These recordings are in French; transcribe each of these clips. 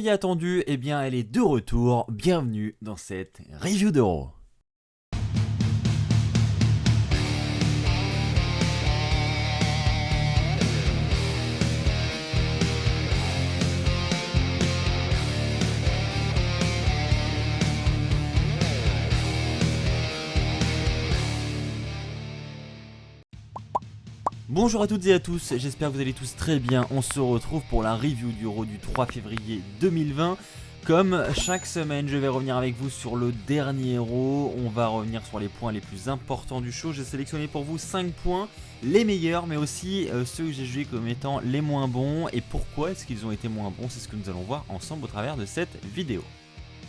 si attendue, eh bien elle est de retour. Bienvenue dans cette review de Raw. Bonjour à toutes et à tous, j'espère que vous allez tous très bien. On se retrouve pour la review du Raw du 3 février 2020. Comme chaque semaine, je vais revenir avec vous sur le dernier Raw. On va revenir sur les points les plus importants du show. J'ai sélectionné pour vous 5 points, les meilleurs, mais aussi ceux que j'ai jugés comme étant les moins bons. Et pourquoi est-ce qu'ils ont été moins bons? C'est ce que nous allons voir ensemble au travers de cette vidéo.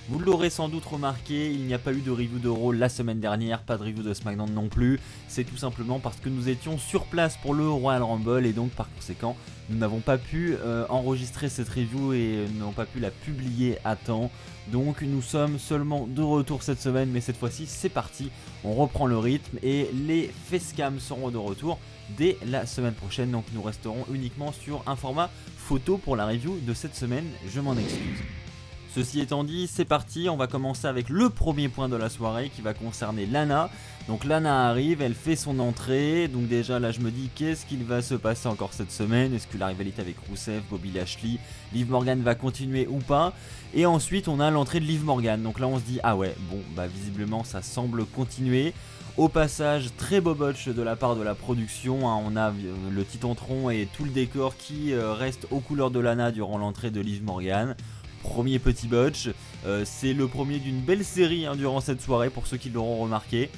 Vous l'aurez sans doute remarqué, il n'y a pas eu de review de Raw la semaine dernière, pas de review de SmackDown non plus. C'est tout simplement parce que nous étions sur place pour le Royal Rumble et donc par conséquent, nous n'avons pas pu enregistrer cette review et n'avons pas pu la publier à temps. Donc nous sommes seulement de retour cette semaine, mais cette fois-ci c'est parti, on reprend le rythme et les facecams seront de retour dès la semaine prochaine. Donc nous resterons uniquement sur un format photo pour la review de cette semaine, je m'en excuse. Ceci étant dit, c'est parti, on va commencer avec le premier point de la soirée qui va concerner Lana. Donc Lana arrive, elle fait son entrée, donc déjà là je me dis qu'est-ce qu'il va se passer encore cette semaine? Est-ce que la rivalité avec Rusev, Bobby Lashley, Liv Morgan va continuer ou pas? Et ensuite on a l'entrée de Liv Morgan, donc là on se dit ah ouais, bon bah visiblement ça semble continuer. Au passage, très beau botch de la part de la production, hein. On a le Titantron et tout le décor qui reste aux couleurs de Lana durant l'entrée de Liv Morgan. Premier petit botch, c'est le premier d'une belle série durant cette soirée pour ceux qui l'auront remarqué.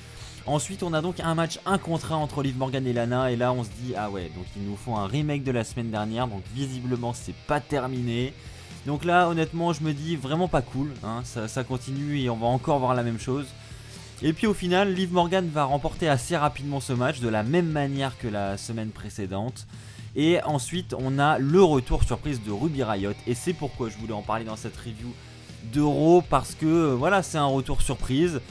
Ensuite on a donc un match 1 contre 1 entre Liv Morgan et Lana et là on se dit ah ouais, donc ils nous font un remake de la semaine dernière, donc visiblement c'est pas terminé. Donc là honnêtement je me dis vraiment pas cool, hein, ça continue et on va encore voir la même chose. Et puis au final Liv Morgan va remporter assez rapidement ce match de la même manière que la semaine précédente. Et ensuite on a le retour surprise de Ruby Riott et c'est pourquoi je voulais en parler dans cette review de Raw, parce que voilà, c'est un retour surprise.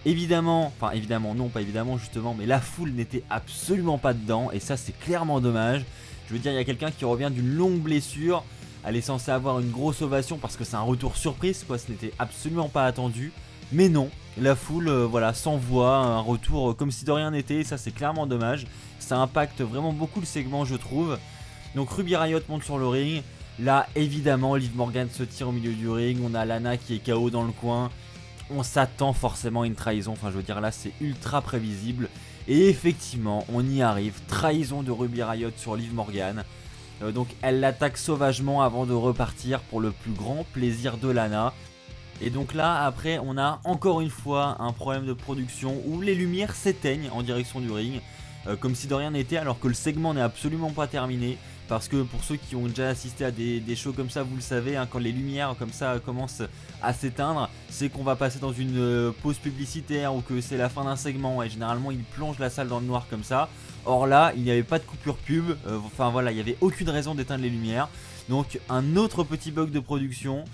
Évidemment, enfin évidemment non, pas évidemment justement, mais la foule n'était absolument pas dedans et ça c'est clairement dommage. Je veux dire, il y a quelqu'un qui revient d'une longue blessure, elle est censée avoir une grosse ovation parce que c'est un retour surprise quoi, ce n'était absolument pas attendu. Mais non, la foule voilà, s'envoie un retour comme si de rien n'était et ça c'est clairement dommage. Ça impacte vraiment beaucoup le segment je trouve. Donc Ruby Riott monte sur le ring. Là évidemment Liv Morgan se tire au milieu du ring. On a Lana qui est KO dans le coin. On s'attend forcément à une trahison. Enfin je veux dire là c'est ultra prévisible. Et effectivement on y arrive. Trahison de Ruby Riott sur Liv Morgan. Donc elle l'attaque sauvagement avant de repartir pour le plus grand plaisir de Lana. Et donc là après on a encore une fois un problème de production où les lumières s'éteignent en direction du ring, comme si de rien n'était, alors que le segment n'est absolument pas terminé. Parce que pour ceux qui ont déjà assisté à des shows comme ça, vous le savez, quand les lumières comme ça commencent à s'éteindre, c'est qu'on va passer dans une pause publicitaire ou que c'est la fin d'un segment et généralement ils plongent la salle dans le noir comme ça. Or là il n'y avait pas de coupure pub, enfin voilà, il n'y avait aucune raison d'éteindre les lumières. Donc un autre petit bug de production.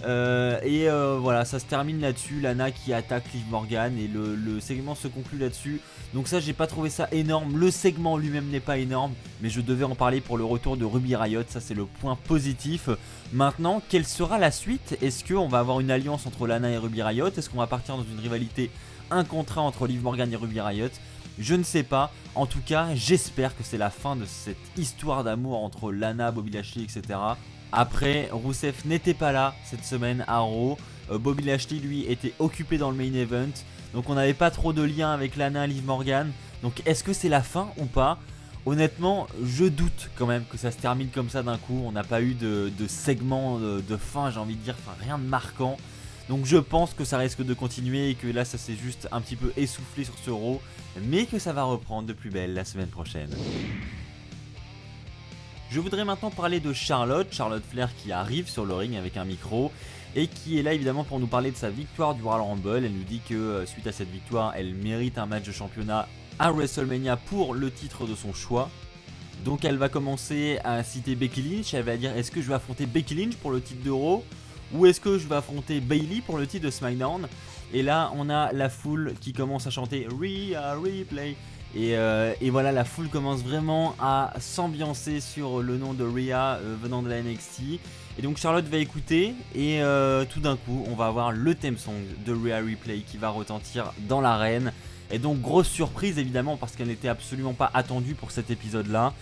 Voilà, ça se termine là-dessus. Lana qui attaque Liv Morgan et le segment se conclut là-dessus. Donc ça j'ai pas trouvé ça énorme. Le segment lui-même n'est pas énorme, mais je devais en parler pour le retour de Ruby Riott. Ça c'est le point positif. Maintenant, quelle sera la suite? Est-ce qu'on va avoir une alliance entre Lana et Ruby Riott? Est-ce qu'on va partir dans une rivalité 1 contre 1 entre Liv Morgan et Ruby Riott? Je ne sais pas. En tout cas j'espère que c'est la fin de cette histoire d'amour entre Lana, Bobby Lashley, etc. Après, Rusev n'était pas là cette semaine à Raw. Bobby Lashley lui était occupé dans le main event. Donc on n'avait pas trop de lien avec Lana, Liv Morgan. Donc est-ce que c'est la fin ou pas? Honnêtement, je doute quand même que ça se termine comme ça d'un coup. On n'a pas eu de segment de fin, j'ai envie de dire, enfin rien de marquant. Donc je pense que ça risque de continuer et que là ça s'est juste un petit peu essoufflé sur ce Raw. Mais que ça va reprendre de plus belle la semaine prochaine. Je voudrais maintenant parler de Charlotte Flair qui arrive sur le ring avec un micro et qui est là évidemment pour nous parler de sa victoire du Royal Rumble. Elle nous dit que suite à cette victoire, elle mérite un match de championnat à WrestleMania pour le titre de son choix. Donc elle va commencer à citer Becky Lynch, elle va dire est-ce que je vais affronter Becky Lynch pour le titre de Raw ou est-ce que je vais affronter Bayley pour le titre de SmackDown? Et là on a la foule qui commence à chanter Rhea Replay. Et voilà, la foule commence vraiment à s'ambiancer sur le nom de Rhea venant de la NXT. Et donc Charlotte va écouter et tout d'un coup on va avoir le theme song de Rhea Ripley qui va retentir dans l'arène. Et donc grosse surprise évidemment parce qu'elle n'était absolument pas attendue pour cet épisode là.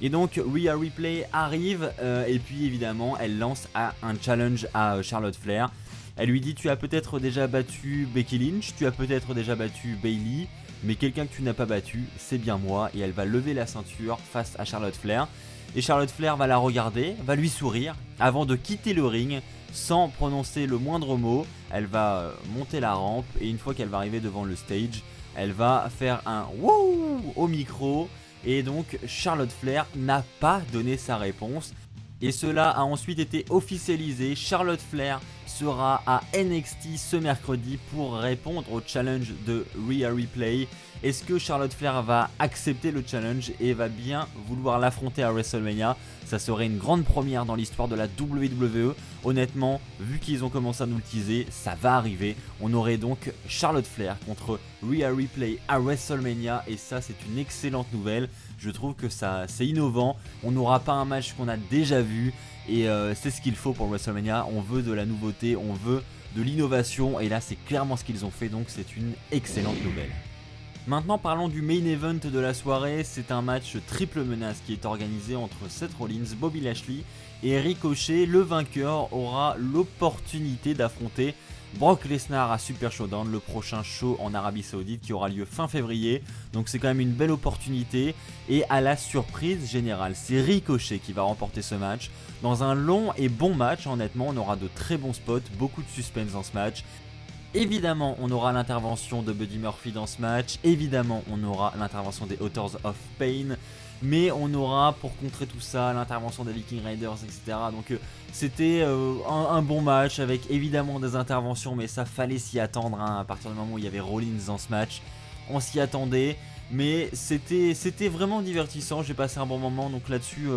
Et donc Rhea Ripley arrive et puis évidemment elle lance un challenge à Charlotte Flair. Elle lui dit: tu as peut-être déjà battu Becky Lynch, tu as peut-être déjà battu Bayley, mais quelqu'un que tu n'as pas battu, c'est bien moi. Et elle va lever la ceinture face à Charlotte Flair. Et Charlotte Flair va la regarder, va lui sourire avant de quitter le ring sans prononcer le moindre mot. Elle va monter la rampe et une fois qu'elle va arriver devant le stage, elle va faire un wouh au micro. Et donc Charlotte Flair n'a pas donné sa réponse. Et cela a ensuite été officialisé. Charlotte Flair sera à NXT ce mercredi pour répondre au challenge de Rhea Ripley. Est-ce que Charlotte Flair va accepter le challenge et va bien vouloir l'affronter à WrestleMania? Ça serait une grande première dans l'histoire de la WWE. Honnêtement, vu qu'ils ont commencé à nous le teaser, ça va arriver. On aurait donc Charlotte Flair contre Rhea Ripley à WrestleMania et ça c'est une excellente nouvelle. Je trouve que ça c'est innovant. On n'aura pas un match qu'on a déjà vu et c'est ce qu'il faut pour WrestleMania. On veut de la nouveauté, on veut de l'innovation et là c'est clairement ce qu'ils ont fait, donc c'est une excellente nouvelle. Maintenant parlons du main event de la soirée. C'est un match triple menace qui est organisé entre Seth Rollins, Bobby Lashley et Ricochet. Le vainqueur aura l'opportunité d'affronter Brock Lesnar à Super Showdown, le prochain show en Arabie Saoudite qui aura lieu fin février. Donc c'est quand même une belle opportunité. Et à la surprise générale, c'est Ricochet qui va remporter ce match. Dans un long et bon match, honnêtement, on aura de très bons spots, beaucoup de suspense dans ce match. Évidemment, on aura l'intervention de Buddy Murphy dans ce match. Évidemment, on aura l'intervention des Authors of Pain. Mais on aura, pour contrer tout ça, l'intervention des Viking Raiders, etc. Donc c'était un bon match avec évidemment des interventions. Mais ça fallait s'y attendre hein, à partir du moment où il y avait Rollins dans ce match. On s'y attendait. Mais c'était vraiment divertissant. J'ai passé un bon moment. Donc là-dessus...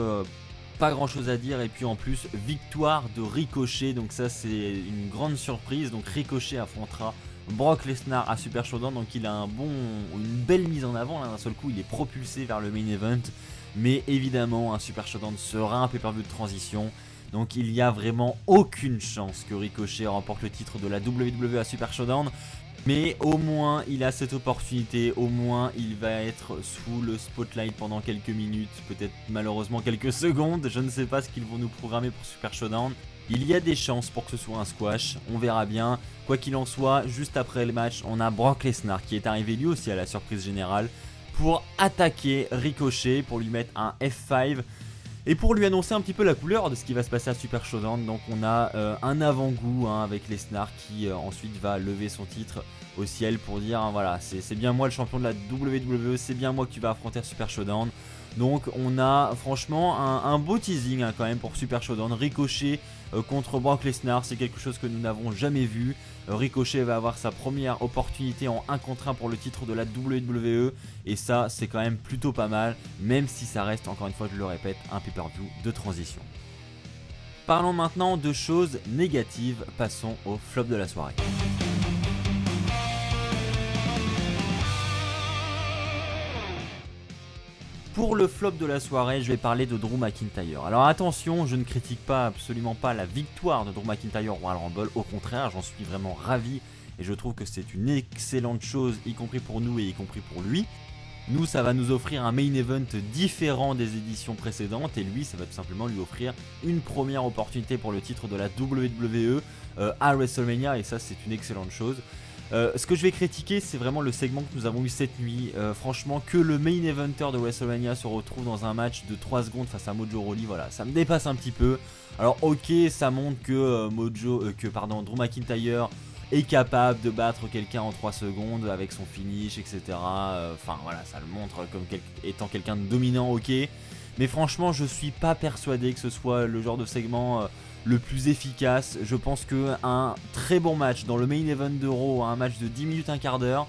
pas grand chose à dire et puis en plus victoire de Ricochet, donc ça c'est une grande surprise. Donc Ricochet affrontera Brock Lesnar à Super Showdown, donc il a une belle mise en avant là, d'un seul coup il est propulsé vers le main event. Mais évidemment un Super Showdown sera un pay-per-view de transition, donc il n'y a vraiment aucune chance que Ricochet remporte le titre de la WWE à Super Showdown. Mais au moins il a cette opportunité, au moins il va être sous le spotlight pendant quelques minutes, peut-être malheureusement quelques secondes, je ne sais pas ce qu'ils vont nous programmer pour Super Showdown. Il y a des chances pour que ce soit un squash, on verra bien. Quoi qu'il en soit, juste après le match, on a Brock Lesnar qui est arrivé lui aussi à la surprise générale pour attaquer Ricochet, pour lui mettre un F5. Et pour lui annoncer un petit peu la couleur de ce qui va se passer à Super Showdown. Donc on a un avant-goût hein, avec Lesnar qui ensuite va lever son titre au ciel pour dire hein, voilà, c'est bien moi le champion de la WWE, c'est bien moi que tu vas affronter à Super Showdown. Donc on a franchement un beau teasing hein, quand même pour Super Showdown. Ricochet contre Brock Lesnar, c'est quelque chose que nous n'avons jamais vu. Ricochet va avoir sa première opportunité en 1 contre 1 pour le titre de la WWE. Et ça c'est quand même plutôt pas mal, même si ça reste, encore une fois je le répète, un pay-per-view de transition. Parlons maintenant de choses négatives, passons au flop de la soirée. Pour le flop de la soirée, je vais parler de Drew McIntyre. Alors attention, je ne critique absolument pas la victoire de Drew McIntyre au Royal Rumble. Au contraire, j'en suis vraiment ravi et je trouve que c'est une excellente chose, y compris pour nous et y compris pour lui. Nous, ça va nous offrir un main event différent des éditions précédentes et lui, ça va tout simplement lui offrir une première opportunité pour le titre de la WWE à WrestleMania et ça, c'est une excellente chose. Ce que je vais critiquer, c'est vraiment le segment que nous avons eu cette nuit. Franchement, que le main eventer de WrestleMania se retrouve dans un match de 3 secondes face à Mojo Rawley, voilà, ça me dépasse un petit peu. Alors ok, ça montre que Drew McIntyre est capable de battre quelqu'un en 3 secondes avec son finish, etc. Enfin voilà, ça le montre comme étant quelqu'un de dominant, ok. Mais franchement, je suis pas persuadé que ce soit le genre de segment le plus efficace. Je pense qu'un très bon match dans le main event de Raw, un match de 10 minutes, un quart d'heure,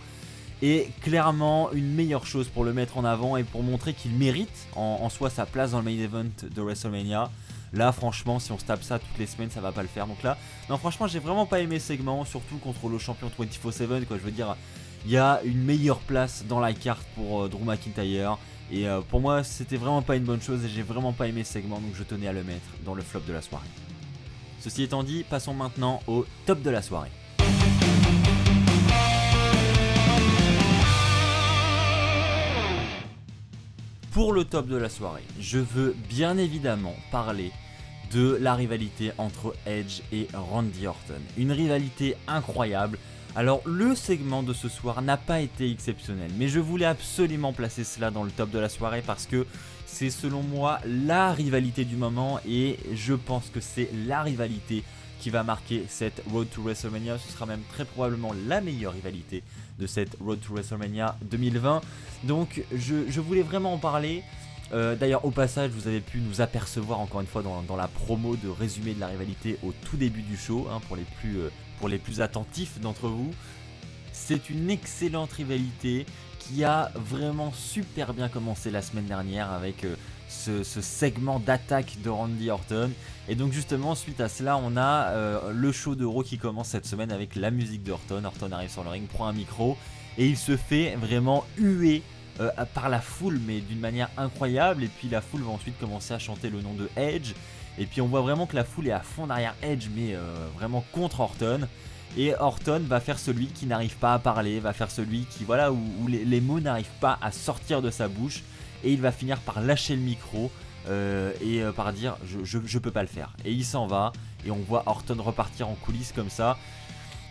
est clairement une meilleure chose pour le mettre en avant et pour montrer qu'il mérite en soi sa place dans le main event de WrestleMania. Là franchement, si on se tape ça toutes les semaines, ça va pas le faire. Donc là, non franchement, j'ai vraiment pas aimé ce segment, surtout contre le champion 24/7 quoi. Je veux dire, il y a une meilleure place dans la carte pour Drew McIntyre. Et pour moi, c'était vraiment pas une bonne chose et j'ai vraiment pas aimé ce segment, donc je tenais à le mettre dans le flop de la soirée. Ceci étant dit, passons maintenant au top de la soirée. Pour le top de la soirée, je veux bien évidemment parler de la rivalité entre Edge et Randy Orton. Une rivalité incroyable. Alors le segment de ce soir n'a pas été exceptionnel, mais je voulais absolument placer cela dans le top de la soirée parce que c'est selon moi la rivalité du moment et je pense que c'est la rivalité qui va marquer cette Road to WrestleMania. Ce sera même très probablement la meilleure rivalité de cette Road to WrestleMania 2020. Donc je voulais vraiment en parler. D'ailleurs au passage vous avez pu nous apercevoir encore une fois dans la promo de résumé de la rivalité au tout début du show, hein, pour les plus attentifs d'entre vous. C'est une excellente rivalité qui a vraiment super bien commencé la semaine dernière avec ce segment d'attaque de Randy Orton. Et donc justement suite à cela on a le show de Raw qui commence cette semaine avec la musique d'Orton. Orton arrive sur le ring, prend un micro et il se fait vraiment huer par la foule, mais d'une manière incroyable. Et puis la foule va ensuite commencer à chanter le nom de Edge. Et puis on voit vraiment que la foule est à fond derrière Edge, mais vraiment contre Orton. Et Orton va faire celui qui n'arrive pas à parler, va faire celui qui, voilà, où les mots n'arrivent pas à sortir de sa bouche. Et il va finir par lâcher le micro et par dire je peux pas le faire. Et il s'en va et on voit Orton repartir en coulisses comme ça.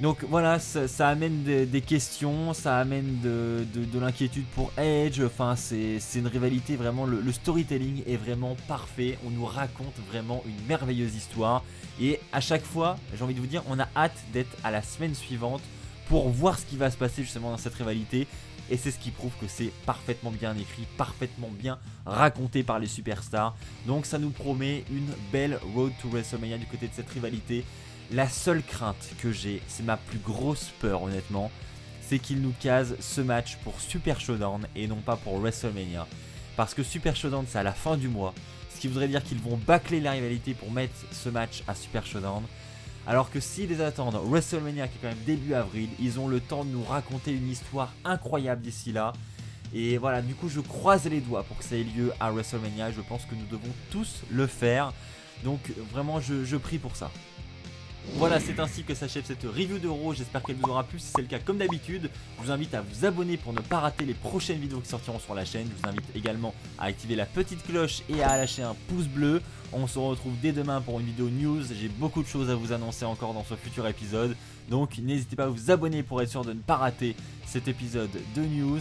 Donc voilà, ça amène des questions, ça amène de l'inquiétude pour Edge. Enfin c'est une rivalité vraiment, le storytelling est vraiment parfait. On nous raconte vraiment une merveilleuse histoire. Et à chaque fois, j'ai envie de vous dire, on a hâte d'être à la semaine suivante pour voir ce qui va se passer justement dans cette rivalité. Et c'est ce qui prouve que c'est parfaitement bien écrit, parfaitement bien raconté par les superstars. Donc ça nous promet une belle Road to WrestleMania du côté de cette rivalité. La seule crainte que j'ai, c'est ma plus grosse peur honnêtement, c'est qu'ils nous casent ce match pour Super Showdown et non pas pour WrestleMania. Parce que Super Showdown c'est à la fin du mois, ce qui voudrait dire qu'ils vont bâcler la rivalité pour mettre ce match à Super Showdown. Alors que s'ils les attendent WrestleMania qui est quand même début avril, ils ont le temps de nous raconter une histoire incroyable d'ici là. Et voilà, du coup je croise les doigts pour que ça ait lieu à WrestleMania, je pense que nous devons tous le faire. Donc vraiment je prie pour ça. Voilà, c'est ainsi que s'achève cette review de Raw, j'espère qu'elle vous aura plu. Si c'est le cas, comme d'habitude, je vous invite à vous abonner pour ne pas rater les prochaines vidéos qui sortiront sur la chaîne. Je vous invite également à activer la petite cloche et à lâcher un pouce bleu. On se retrouve dès demain pour une vidéo news, j'ai beaucoup de choses à vous annoncer encore dans ce futur épisode. Donc n'hésitez pas à vous abonner pour être sûr de ne pas rater cet épisode de news.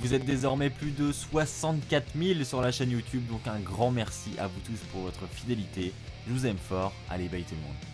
Vous êtes désormais plus de 64 000 sur la chaîne YouTube, donc un grand merci à vous tous pour votre fidélité. Je vous aime fort, allez bye tout le monde.